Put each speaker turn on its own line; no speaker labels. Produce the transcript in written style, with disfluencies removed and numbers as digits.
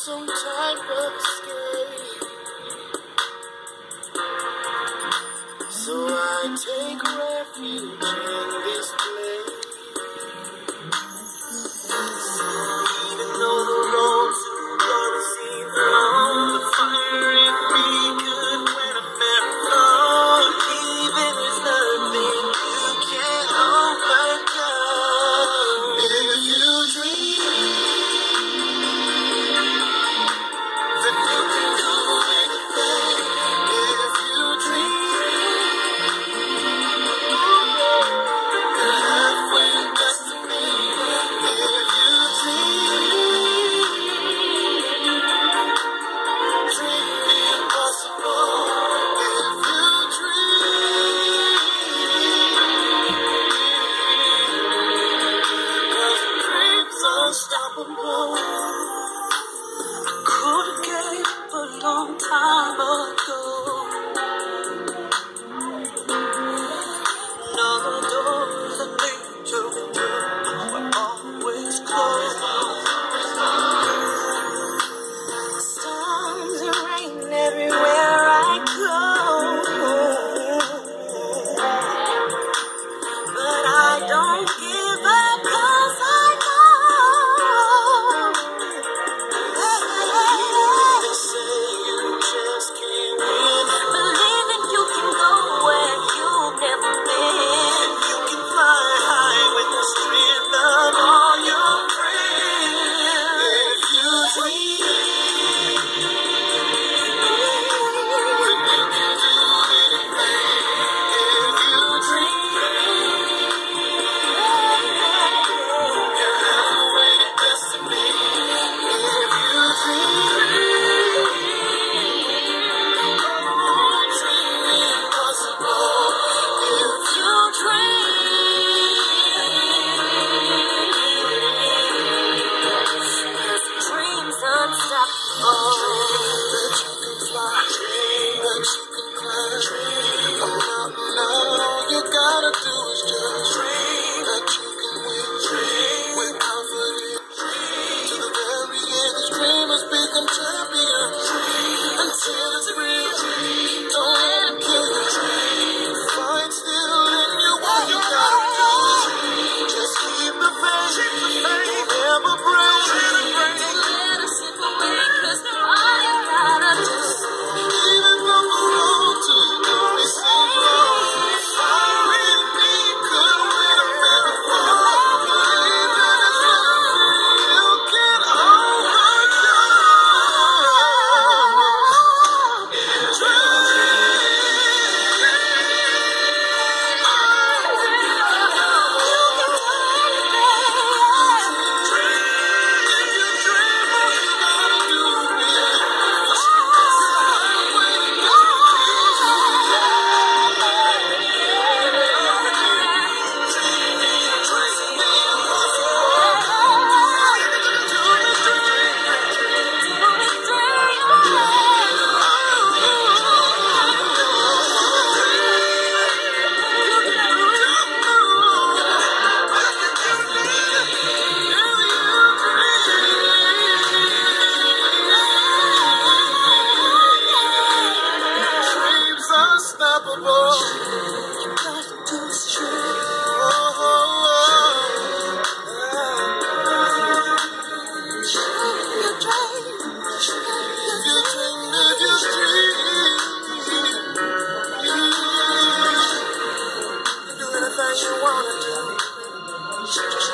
some type of escape. So I take refuge in this place. Even though the road's too gonna see through the fire in me good when I'm alone. Even there's nothing you can't overcome. If you dream, then you can do anything. If you dream, you're halfway destiny. If you dream the impossible. If you dream's unstoppable. Could have gave up a long time ago. No doors that lead to freedom are always closed. Storms and rain everywhere I go, but I don't give up 'cause I know. They say you just can't win. Believe that you can go where you've never been. You can fly high with the strength of all your friends. If you dream, then you can do anything. If you dream, you're halfway to destiny. If you dream the impossible. If you dream's unstoppable. Dream that you can fly. Dream that you can climb. Dream a mountain now. All you gotta do is just dream that you can win. Dream with confidence. Dream to the very end. These dreamers become champions. Dream until it's real. Dream, don't let them kill you. Dream, fight still in you. All you gotta do is dream. Just keep the faith. Don't ever break. Let us slip away 'cause all you gotta do. Even from the road to glory, sing low. Fire in me could win a marathon. Believe that it's nothing you can overcome. If you dream's unstoppable. You gotta do is dream. If you dream, if you dream, you do anything you wanna do. Just